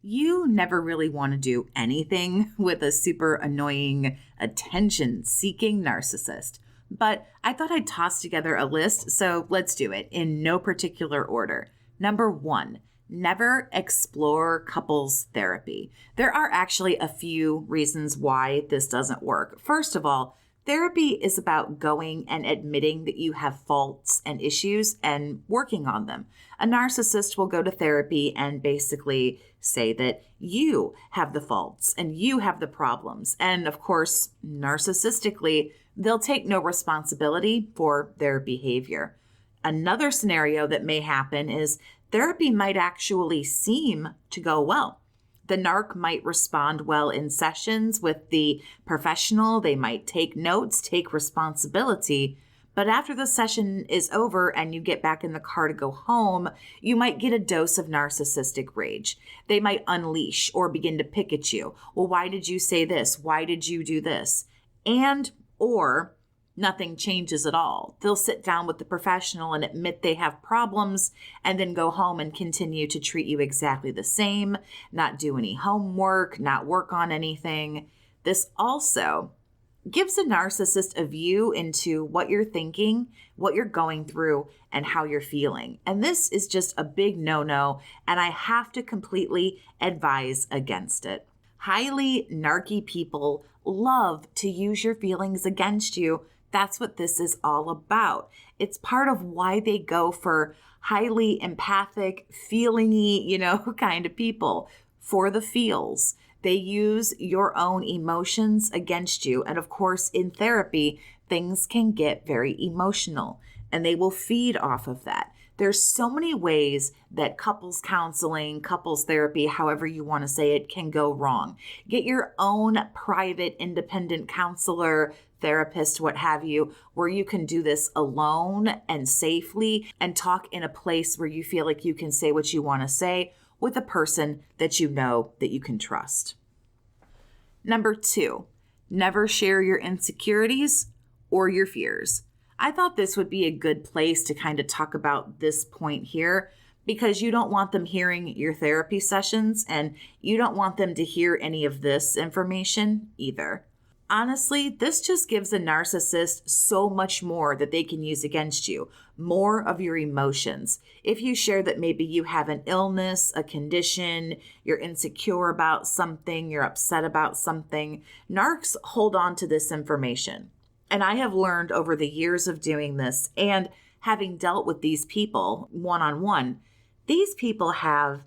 You never really want to do anything with a super annoying, attention-seeking narcissist. But I thought I'd toss together a list, so let's do it in no particular order. Number 1, never explore couples therapy. There are actually a few reasons why this doesn't work. First of all, therapy is about going and admitting that you have faults and issues and working on them. A narcissist will go to therapy and basically say that you have the faults and you have the problems. And of course, narcissistically, they'll take no responsibility for their behavior. Another scenario that may happen is therapy might actually seem to go well. The narc might respond well in sessions with the professional. They might take notes, take responsibility. But after the session is over and you get back in the car to go home, you might get a dose of narcissistic rage. They might unleash or begin to pick at you. Well, why did you say this? Why did you do this? Or nothing changes at all. They'll sit down with the professional and admit they have problems and then go home and continue to treat you exactly the same, not do any homework, not work on anything. This also gives a narcissist a view into what you're thinking, what you're going through, and how you're feeling. And this is just a big no-no, and I have to completely advise against it. Highly narky people love to use your feelings against you. That's what this is all about. It's part of why they go for highly empathic, feeling-y, kind of people, for the feels. They use your own emotions against you. And of course, in therapy, things can get very emotional and they will feed off of that. There's so many ways that couples counseling, couples therapy, however you want to say it, can go wrong. Get your own private, independent counselor, therapist, what have you, where you can do this alone and safely and talk in a place where you feel like you can say what you want to say with a person that you know that you can trust. Number 2, never share your insecurities or your fears. I thought this would be a good place to kind of talk about this point here because you don't want them hearing your therapy sessions and you don't want them to hear any of this information either. Honestly, this just gives a narcissist so much more that they can use against you, more of your emotions. If you share that maybe you have an illness, a condition, you're insecure about something, you're upset about something, narcs hold on to this information. And I have learned over the years of doing this and having dealt with these people one-on-one, these people have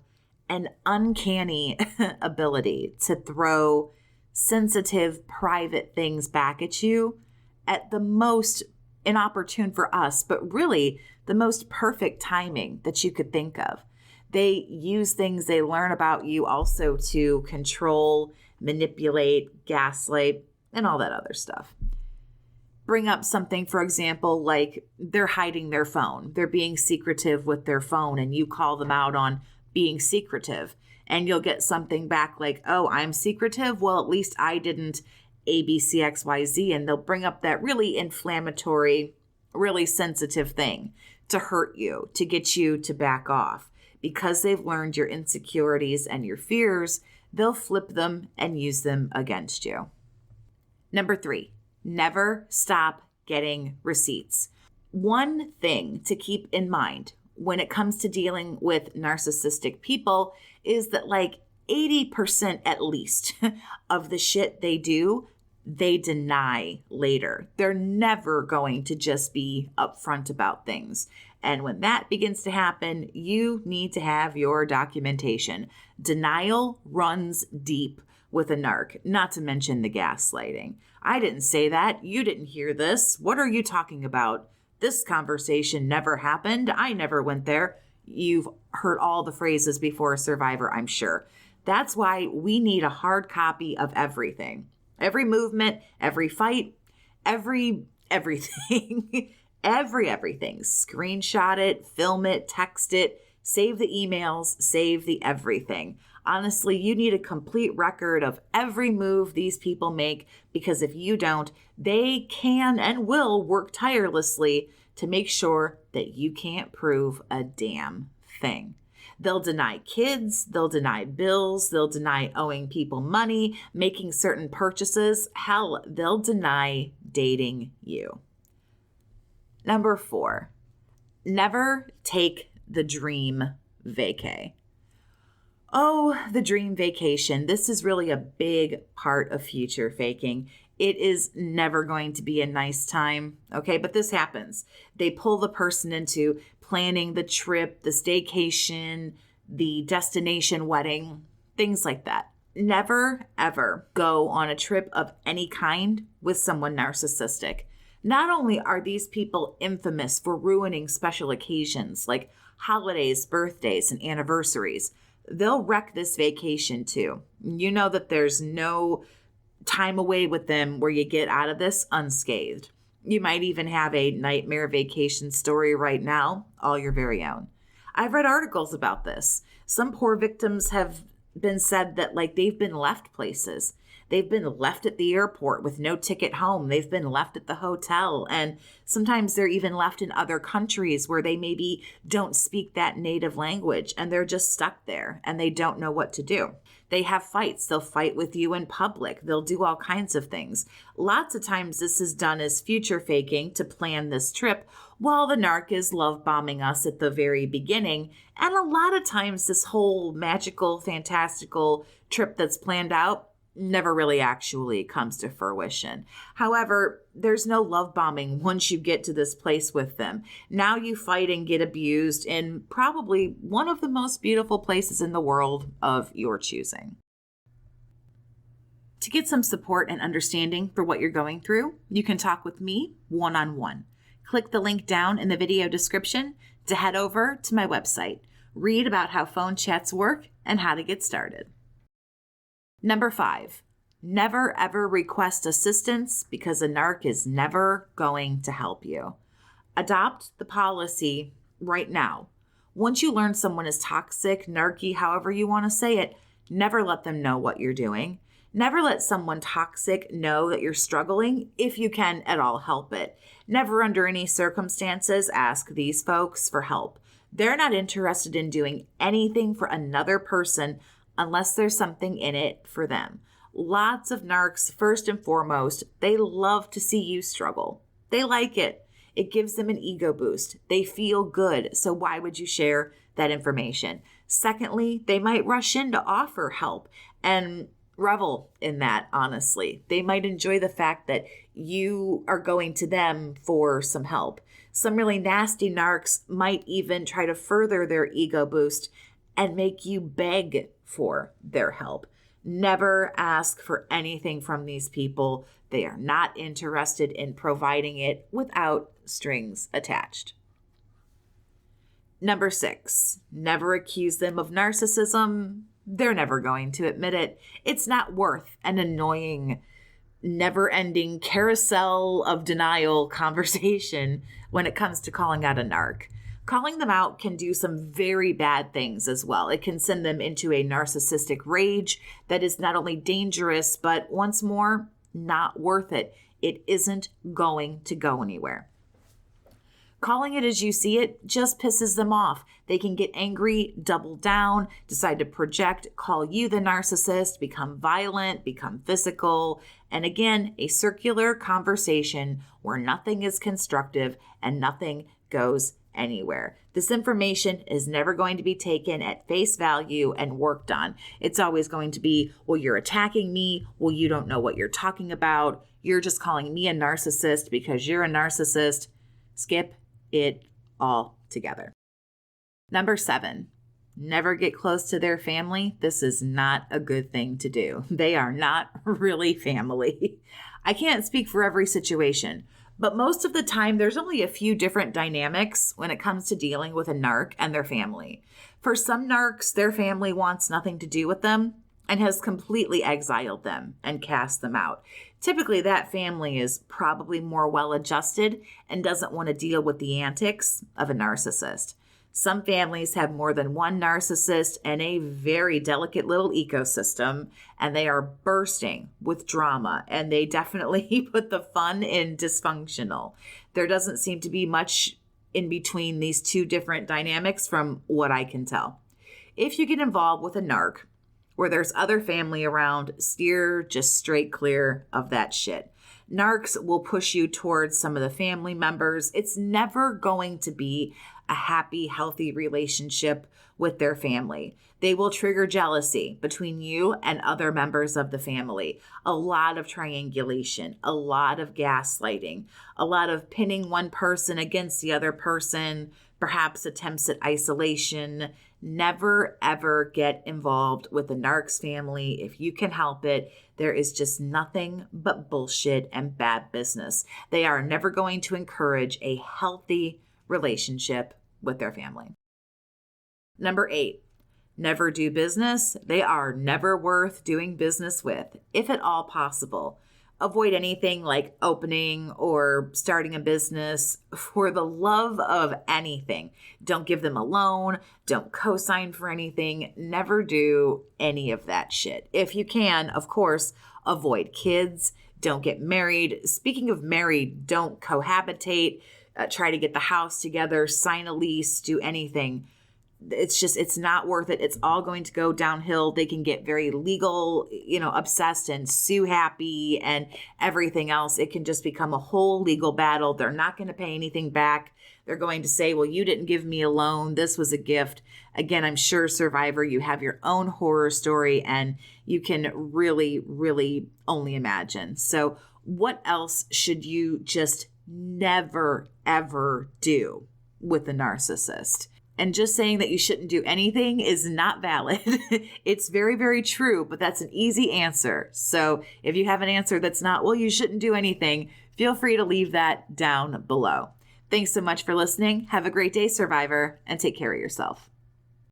an uncanny ability to throw sensitive, private things back at you at the most inopportune for us, but really the most perfect timing that you could think of. They use things they learn about you also to control, manipulate, gaslight, and all that other stuff. Bring up something, for example, like they're hiding their phone. They're being secretive with their phone, and you call them out on being secretive. And you'll get something back like, oh, I'm secretive? Well, at least I didn't ABCXYZ. And they'll bring up that really inflammatory, really sensitive thing to hurt you, to get you to back off. Because they've learned your insecurities and your fears, they'll flip them and use them against you. Number 3, never stop getting receipts. One thing to keep in mind when it comes to dealing with narcissistic people is that like 80% at least of the shit they do, they deny later. They're never going to just be upfront about things. And when that begins to happen, you need to have your documentation. Denial runs deep with a narc, not to mention the gaslighting. I didn't say that. You didn't hear this. What are you talking about? This conversation never happened. I never went there. You've heard all the phrases before a survivor, I'm sure. That's why we need a hard copy of everything. Every movement, every fight, everything, everything. Screenshot it, film it, text it, save the emails, save the everything. Honestly, you need a complete record of every move these people make because if you don't, they can and will work tirelessly to make sure that you can't prove a damn thing. They'll deny kids, they'll deny bills, they'll deny owing people money, making certain purchases. Hell, they'll deny dating you. Number 4, never take the dream vacay. Oh, the dream vacation. This is really a big part of future faking. It is never going to be a nice time, okay? But this happens. They pull the person into planning the trip, the staycation, the destination wedding, things like that. Never, ever go on a trip of any kind with someone narcissistic. Not only are these people infamous for ruining special occasions like holidays, birthdays, and anniversaries, they'll wreck this vacation too. You know that there's no time away with them where you get out of this unscathed. You might even have a nightmare vacation story right now, all your very own. I've read articles about this. Some poor victims have been said that they've been left places. They've been left at the airport with no ticket home. They've been left at the hotel. And sometimes they're even left in other countries where they maybe don't speak that native language and they're just stuck there and they don't know what to do. They have fights. They'll fight with you in public. They'll do all kinds of things. Lots of times this is done as future faking to plan this trip while the narc is love bombing us at the very beginning. And a lot of times this whole magical, fantastical trip that's planned out never really actually comes to fruition. However, there's no love bombing once you get to this place with them. Now you fight and get abused in probably one of the most beautiful places in the world of your choosing. To get some support and understanding for what you're going through, you can talk with me one-on-one. Click the link down in the video description to head over to my website. Read about how phone chats work and how to get started. Number 5, never ever request assistance because a narc is never going to help you. Adopt the policy right now. Once you learn someone is toxic, narky, however you want to say it, never let them know what you're doing. Never let someone toxic know that you're struggling if you can at all help it. Never under any circumstances ask these folks for help. They're not interested in doing anything for another person unless there's something in it for them. Lots of narcs, first and foremost, they love to see you struggle. They like it. It gives them an ego boost. They feel good. So why would you share that information? Secondly, they might rush in to offer help and revel in that, honestly. They might enjoy the fact that you are going to them for some help. Some really nasty narcs might even try to further their ego boost and make you beg for their help. Never ask for anything from these people. They are not interested in providing it without strings attached. Number 6, never accuse them of narcissism. They're never going to admit it. It's not worth an annoying, never-ending carousel of denial conversation when it comes to calling out a narc. Calling them out can do some very bad things as well. It can send them into a narcissistic rage that is not only dangerous, but once more, not worth it. It isn't going to go anywhere. Calling it as you see it just pisses them off. They can get angry, double down, decide to project, call you the narcissist, become violent, become physical, and again, a circular conversation where nothing is constructive and nothing goes anywhere. This information is never going to be taken at face value and worked on. It's always going to be, well, you're attacking me. Well, you don't know what you're talking about. You're just calling me a narcissist because you're a narcissist. Skip it all together. Number 7, never get close to their family. This is not a good thing to do. They are not really family. I can't speak for every situation, but most of the time there's only a few different dynamics when it comes to dealing with a narc and their family. For some narcs, their family wants nothing to do with them and has completely exiled them and cast them out. Typically, that family is probably more well-adjusted and doesn't want to deal with the antics of a narcissist. Some families have more than one narcissist and a very delicate little ecosystem, and they are bursting with drama, and they definitely put the fun in dysfunctional. There doesn't seem to be much in between these two different dynamics from what I can tell. if you get involved with a narc where there's other family around, steer just straight clear of that shit. Narcs will push you towards some of the family members. It's never going to be a happy, healthy relationship with their family. They will trigger jealousy between you and other members of the family. A lot of triangulation, a lot of gaslighting, a lot of pinning one person against the other person, perhaps attempts at isolation. Never, ever get involved with the narc's family if you can help it. There is just nothing but bullshit and bad business. They are never going to encourage a healthy relationship with their family. Number 8, never do business. They are never worth doing business with, if at all possible. Avoid anything like opening or starting a business for the love of anything. Don't give them a loan. Don't co-sign for anything. Never do any of that shit. If you can, of course, avoid kids. Don't get married. Speaking of married, don't cohabitate. Try to get the house together, sign a lease, do anything. It's not worth it. It's all going to go downhill. They can get very legal, obsessed and sue happy and everything else. It can just become a whole legal battle. They're not going to pay anything back. They're going to say, well, you didn't give me a loan. This was a gift. Again, I'm sure, survivor, you have your own horror story and you can really, really only imagine. So what else should you just never, ever do with a narcissist? And just saying that you shouldn't do anything is not valid. It's very, very true, but that's an easy answer. So if you have an answer that's not, well, you shouldn't do anything, feel free to leave that down below. Thanks so much for listening. Have a great day, survivor, and take care of yourself.